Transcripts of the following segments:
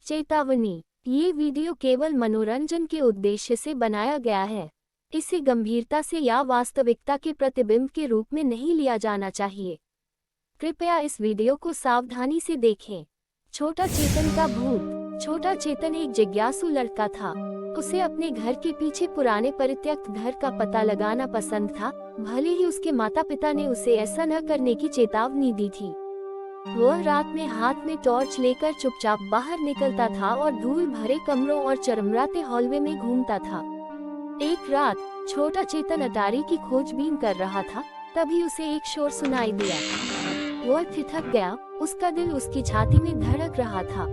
चेतावनी, ये वीडियो केवल मनोरंजन के उद्देश्य से बनाया गया है। इसे गंभीरता से या वास्तविकता के प्रतिबिंब के रूप में नहीं लिया जाना चाहिए। कृपया इस वीडियो को सावधानी से देखें। छोटा चेतन का भूत। छोटा चेतन एक जिज्ञासु लड़का था। उसे अपने घर के पीछे पुराने परित्यक्त घर का पता लगाना पसंद था, भले ही उसके माता पिता ने उसे ऐसा न करने की चेतावनी दी थी। वह रात में हाथ में टॉर्च लेकर चुपचाप बाहर निकलता था और धूल भरे कमरों और चरमराते हॉलवे में घूमता था। एक रात छोटा चेतन अटारी की खोजबीन कर रहा था, तभी उसे एक शोर सुनाई दिया। वह ठिठक गया, उसका दिल उसकी छाती में धड़क रहा था।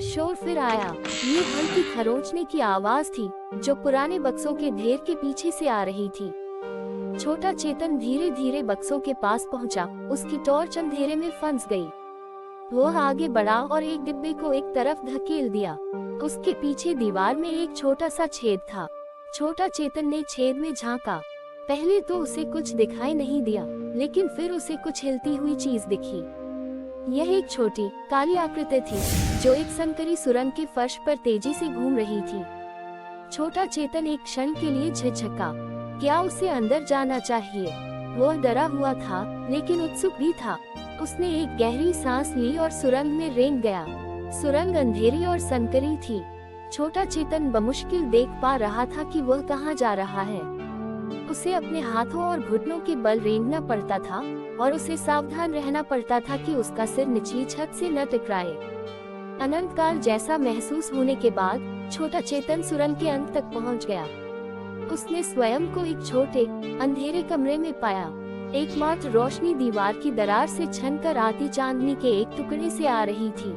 शोर फिर आया। ये हल्की खरोंचने की आवाज थी, जो पुराने बक्सों के ढेर के पीछे से आ रही थी। छोटा चेतन धीरे धीरे बक्सों के पास पहुंचा, उसकी टॉर्च अंधेरे में फंस गई। वह आगे बढ़ा और एक डिब्बे को एक तरफ धकेल दिया। उसके पीछे दीवार में एक छोटा सा छेद था। छोटा चेतन ने छेद में झांका। पहले तो उसे कुछ दिखाई नहीं दिया, लेकिन फिर उसे कुछ हिलती हुई चीज दिखी। यह एक छोटी काली आकृति थी, जो एक संकरी सुरंग के फर्श पर तेजी से घूम रही थी। छोटा चेतन एक क्षण के लिए झिझका। क्या उसे अंदर जाना चाहिए? वह डरा हुआ था, लेकिन उत्सुक भी था। उसने एक गहरी सांस ली और सुरंग में रेंग गया। सुरंग अंधेरी और संकरी थी। छोटा चेतन बमुश्किल देख पा रहा था कि वह कहाँ जा रहा है। उसे अपने हाथों और घुटनों के बल रेंगना पड़ता था, और उसे सावधान रहना पड़ता था कि उसका सिर निचली छत से न टकराए। अनंत काल जैसा महसूस होने के बाद छोटा चेतन सुरंग के अंत तक पहुंच गया। उसने स्वयं को एक छोटे अंधेरे कमरे में पाया। एकमात्र रोशनी दीवार की दरार से छनकर आती चांदनी के एक टुकड़े से आ रही थी।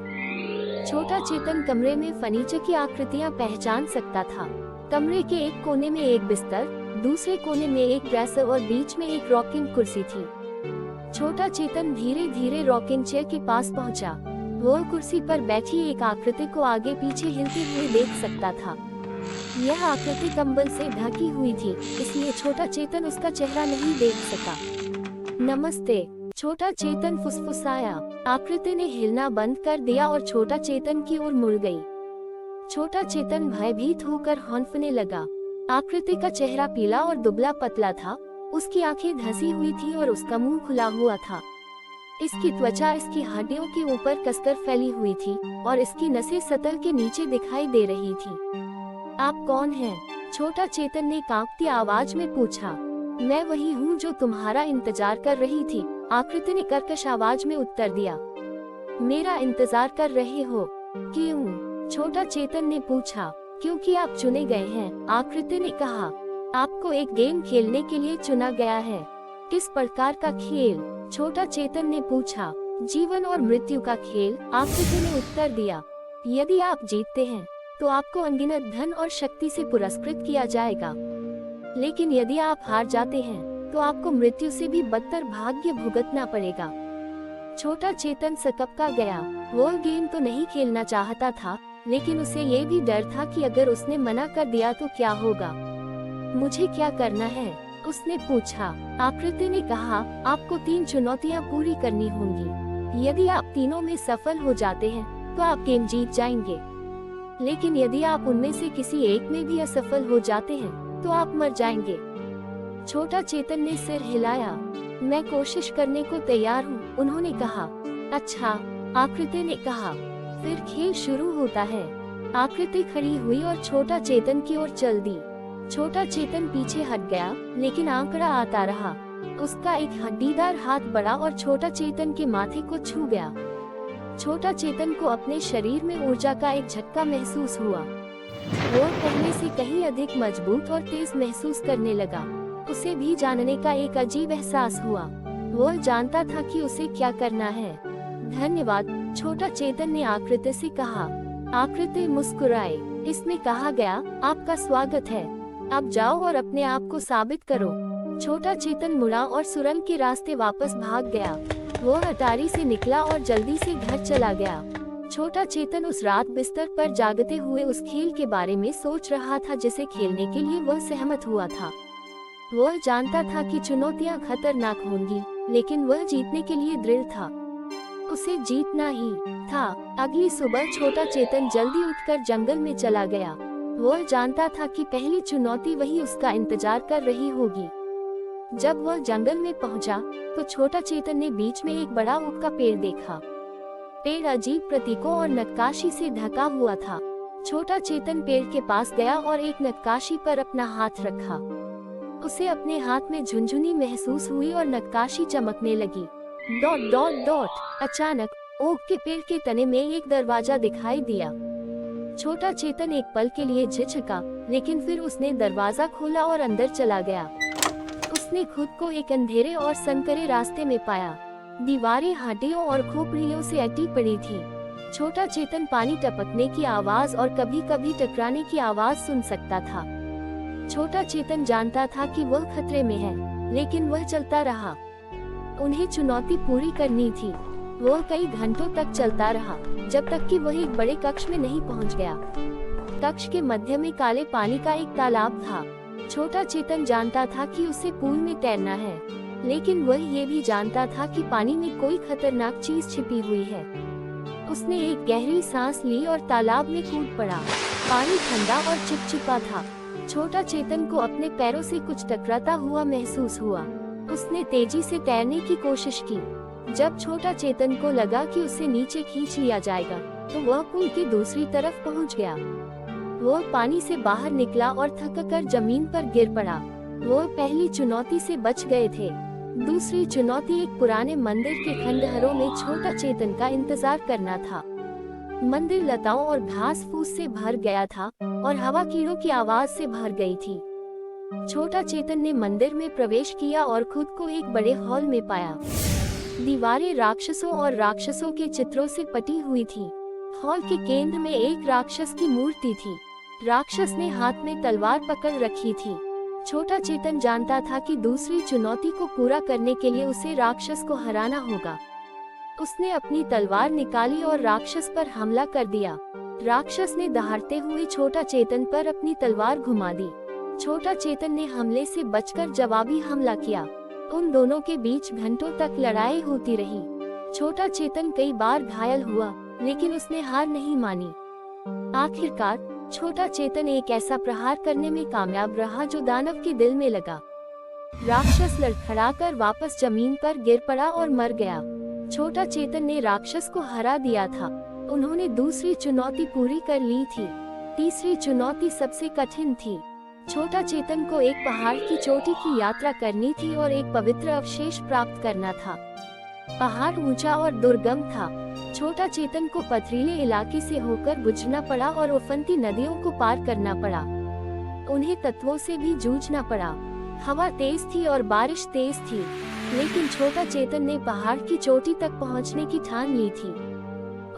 छोटा चेतन कमरे में फर्नीचर की आकृतियां पहचान सकता था। कमरे के एक कोने में एक बिस्तर, दूसरे कोने में एक ड्रेसर और बीच में एक रॉकिंग कुर्सी थी। छोटा चेतन धीरे धीरे रॉकिंग चेयर के पास पहुंचा। वह कुर्सी पर बैठी एक आकृति को आगे पीछे हिलते हुए देख सकता था। यह आकृति कंबल से ढकी हुई थी, इसलिए छोटा चेतन उसका चेहरा नहीं देख सका। नमस्ते, छोटा चेतन फुसफुसाया। आकृति ने हिलना बंद कर दिया और छोटा चेतन की ओर मुड़ गई। छोटा चेतन भयभीत होकर हौंफने लगा। आकृति का चेहरा पीला और दुबला पतला था। उसकी आंखें धंसी हुई थी और उसका मुंह खुला हुआ था। इसकी त्वचा इसकी हड्डियों के ऊपर कसकर फैली हुई थी और इसकी नसें सतह के नीचे दिखाई दे रही थी। आप कौन हैं? छोटा चेतन ने कांपती आवाज में पूछा। मैं वही हूँ जो तुम्हारा इंतजार कर रही थी, आकृति ने कर्कश आवाज में उत्तर दिया। मेरा इंतजार कर रहे हो? क्यों? छोटा चेतन ने पूछा। क्योंकि आप चुने गए हैं, आकृति ने कहा। आपको एक गेम खेलने के लिए चुना गया है। किस प्रकार का खेल? छोटा चेतन ने पूछा। जीवन और मृत्यु का खेल, आकृति ने उत्तर दिया। यदि आप जीतते हैं तो आपको अनगिनत धन और शक्ति से पुरस्कृत किया जाएगा, लेकिन यदि आप हार जाते हैं तो आपको मृत्यु से भी बदतर भाग्य भुगतना पड़ेगा। छोटा चेतन सकपका गया। वह गेम तो नहीं खेलना चाहता था, लेकिन उसे ये भी डर था कि अगर उसने मना कर दिया तो क्या होगा। मुझे क्या करना है? उसने पूछा। आकृति ने कहा, आपको 3 चुनौतियां पूरी करनी होंगी। यदि आप तीनों में सफल हो जाते हैं तो आप गेम जीत जाएंगे, लेकिन यदि आप उनमें से किसी एक में भी असफल हो जाते हैं तो आप मर जाएंगे। छोटा चेतन ने सिर हिलाया। मैं कोशिश करने को तैयार हूँ, उन्होंने कहा। अच्छा, आकृति ने कहा। फिर खेल शुरू होता है। आकृति खड़ी हुई और छोटा चेतन की ओर चल दी। छोटा चेतन पीछे हट गया, लेकिन आंकड़ा आता रहा। उसका एक हड्डीदार हाथ बढ़ा और छोटा चेतन के माथे को छू गया। छोटा चेतन को अपने शरीर में ऊर्जा का एक झटका महसूस हुआ। वो पहले से कहीं अधिक मजबूत और तेज महसूस करने लगा। उसे भी जानने का एक अजीब एहसास हुआ। वह जानता था कि उसे क्या करना है। धन्यवाद, छोटा चेतन ने आकृति से कहा। आकृति मुस्कुराए। इसमें कहा गया, आपका स्वागत है। अब जाओ और अपने आप को साबित करो। छोटा चेतन मुड़ा और सुरंग के रास्ते वापस भाग गया। वह अटारी से निकला और जल्दी से घर चला गया। छोटा चेतन उस रात बिस्तर पर जागते हुए उस खेल के बारे में सोच रहा था जिसे खेलने के लिए वह सहमत हुआ था। वह जानता था कि चुनौतियां खतरनाक होंगी, लेकिन वह जीतने के लिए दृढ़ था। उसे जीतना ही था। अगली सुबह छोटा चेतन जल्दी उठकर जंगल में चला गया। वह जानता था कि पहली चुनौती वही उसका इंतजार कर रही होगी। जब वह जंगल में पहुंचा, तो छोटा चेतन ने बीच में एक बड़ा ओक का पेड़ देखा। पेड़ अजीब प्रतीकों और नक्काशी से ढका हुआ था। छोटा चेतन पेड़ के पास गया और एक नक्काशी पर अपना हाथ रखा। उसे अपने हाथ में झुनझुनी महसूस हुई और नक्काशी चमकने लगी। Dot dot dot. अचानक ओक के पेड़ के तने में एक दरवाजा दिखाई दिया। छोटा चेतन एक पल के लिए झिझका, लेकिन फिर उसने दरवाजा खोला और अंदर चला गया। उसने खुद को एक अंधेरे और संकरे रास्ते में पाया। दीवारें हड्डियों और खोपड़ियों से अटी पड़ी थी। छोटा चेतन पानी टपकने की आवाज और कभी कभी टकराने की आवाज सुन सकता था। छोटा चेतन जानता था कि वह खतरे में है, लेकिन वह चलता रहा। उन्हें चुनौती पूरी करनी थी। वह कई घंटों तक चलता रहा, जब तक कि वह एक बड़े कक्ष में नहीं पहुंच गया। कक्ष के मध्य में काले पानी का एक तालाब था। छोटा चेतन जानता था कि उसे पूल में तैरना है, लेकिन वह ये भी जानता था कि पानी में कोई खतरनाक चीज छिपी हुई है। उसने एक गहरी सांस ली और तालाब में कूद पड़ा। पानी ठंडा और चिपचिपा था। छोटा चेतन को अपने पैरों से कुछ टकराता हुआ महसूस हुआ। उसने तेजी से तैरने की कोशिश की। जब छोटा चेतन को लगा कि उसे नीचे खींच लिया जाएगा, तो वह पुल की दूसरी तरफ पहुंच गया। वह पानी से बाहर निकला और थककर जमीन पर गिर पड़ा। वह पहली चुनौती से बच गए थे। दूसरी चुनौती एक पुराने मंदिर के खंडहरों में छोटा चेतन का इंतजार करना था। मंदिर लताओं और घास फूस से भर गया था और हवा कीड़ों की आवाज से भर गई थी। छोटा चेतन ने मंदिर में प्रवेश किया और खुद को एक बड़े हॉल में पाया। दीवारें राक्षसों और राक्षसों के चित्रों से पटी हुई थी। हॉल के केंद्र में एक राक्षस की मूर्ति थी। राक्षस ने हाथ में तलवार पकड़ रखी थी। छोटा चेतन जानता था कि दूसरी चुनौती को पूरा करने के लिए उसे राक्षस को हराना होगा। उसने अपनी तलवार निकाली और राक्षस पर हमला कर दिया। राक्षस ने दहाड़ते हुए छोटा चेतन पर अपनी तलवार घुमा दी। छोटा चेतन ने हमले से बचकर जवाबी हमला किया। उन दोनों के बीच घंटों तक लड़ाई होती रही। छोटा चेतन कई बार घायल हुआ, लेकिन उसने हार नहीं मानी। आखिरकार छोटा चेतन एक ऐसा प्रहार करने में कामयाब रहा जो दानव के दिल में लगा। राक्षस लड़खड़ाकर वापस जमीन पर गिर पड़ा और मर गया। छोटा चेतन ने राक्षस को हरा दिया था। उन्होंने दूसरी चुनौती पूरी कर ली थी। तीसरी चुनौती सबसे कठिन थी। छोटा चेतन को एक पहाड़ की चोटी की यात्रा करनी थी और एक पवित्र अवशेष प्राप्त करना था। पहाड़ ऊंचा और दुर्गम था। छोटा चेतन को पथरीले इलाके से होकर गुजरना पड़ा और उफनती नदियों को पार करना पड़ा। उन्हें तत्वों से भी जूझना पड़ा। हवा तेज थी और बारिश तेज थी, लेकिन छोटा चेतन ने पहाड़ की चोटी तक पहुंचने की ठान ली थी।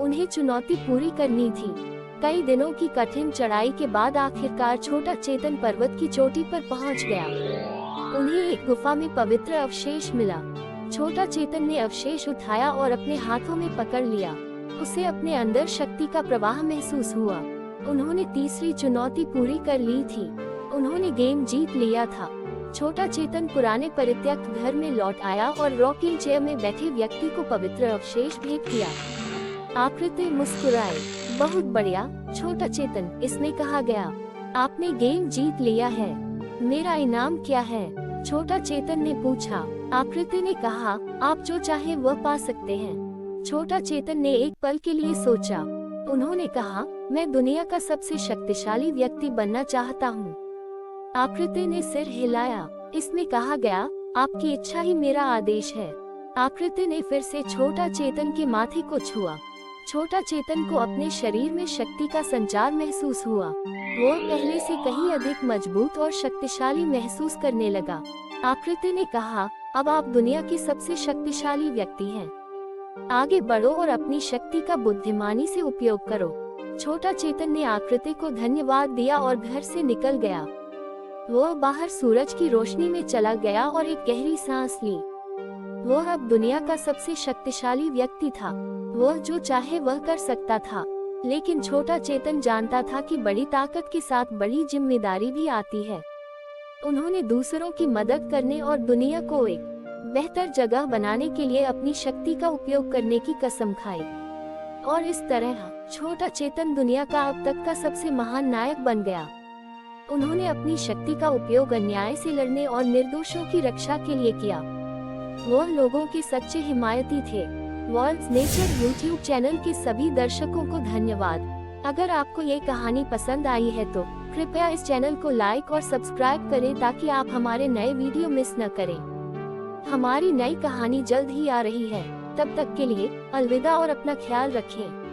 उन्हें चुनौती पूरी करनी थी। कई दिनों की कठिन चढ़ाई के बाद आखिरकार छोटा चेतन पर्वत की चोटी पर पहुंच गया। उन्हें एक गुफा में पवित्र अवशेष मिला। छोटा चेतन ने अवशेष उठाया और अपने हाथों में पकड़ लिया। उसे अपने अंदर शक्ति का प्रवाह महसूस हुआ। उन्होंने तीसरी चुनौती पूरी कर ली थी। उन्होंने गेम जीत लिया था। छोटा चेतन पुराने परित्यक्त घर में लौट आया और रॉकिंग चेयर में बैठे व्यक्ति को पवित्र अवशेष भेंट किया। आकृति मुस्कुराए। बहुत बढ़िया छोटा चेतन, इसमें कहा गया। आपने गेम जीत लिया है। मेरा इनाम क्या है? छोटा चेतन ने पूछा। आकृति ने कहा, आप जो चाहे वह पा सकते हैं। छोटा चेतन ने एक पल के लिए सोचा। उन्होंने कहा, मैं दुनिया का सबसे शक्तिशाली व्यक्ति बनना चाहता हूँ। आकृति ने सिर हिलाया। इसमें कहा गया, आपकी इच्छा ही मेरा आदेश है। आकृति ने फिर से छोटा चेतन के माथे को छुआ। छोटा चेतन को अपने शरीर में शक्ति का संचार महसूस हुआ। वो पहले से कहीं अधिक मजबूत और शक्तिशाली महसूस करने लगा। आकृति ने कहा, अब आप दुनिया के सबसे शक्तिशाली व्यक्ति हैं। आगे बढ़ो और अपनी शक्ति का बुद्धिमानी से उपयोग करो। छोटा चेतन ने आकृति को धन्यवाद दिया और घर से निकल गया। वह बाहर सूरज की रोशनी में चला गया और एक गहरी सांस ली। वह अब दुनिया का सबसे शक्तिशाली व्यक्ति था। वह जो चाहे वह कर सकता था, लेकिन छोटा चेतन जानता था कि बड़ी ताकत के साथ बड़ी जिम्मेदारी भी आती है। उन्होंने दूसरों की मदद करने और दुनिया को एक बेहतर जगह बनाने के लिए अपनी शक्ति का उपयोग करने की कसम खाई और इस तरह छोटा चेतन दुनिया का अब तक का सबसे महान नायक बन गया। उन्होंने अपनी शक्ति का उपयोग अन्याय से लड़ने और निर्दोषों की रक्षा के लिए किया। वो लोगों के सच्चे हिमायती थे। वर्ल्ड्स नेचर यूट्यूब चैनल के सभी दर्शकों को धन्यवाद। अगर आपको ये कहानी पसंद आई है तो कृपया इस चैनल को लाइक और सब्सक्राइब करें ताकि आप हमारे नए वीडियो मिस न करें। हमारी नई कहानी जल्द ही आ रही है। तब तक के लिए अलविदा और अपना ख्याल रखें।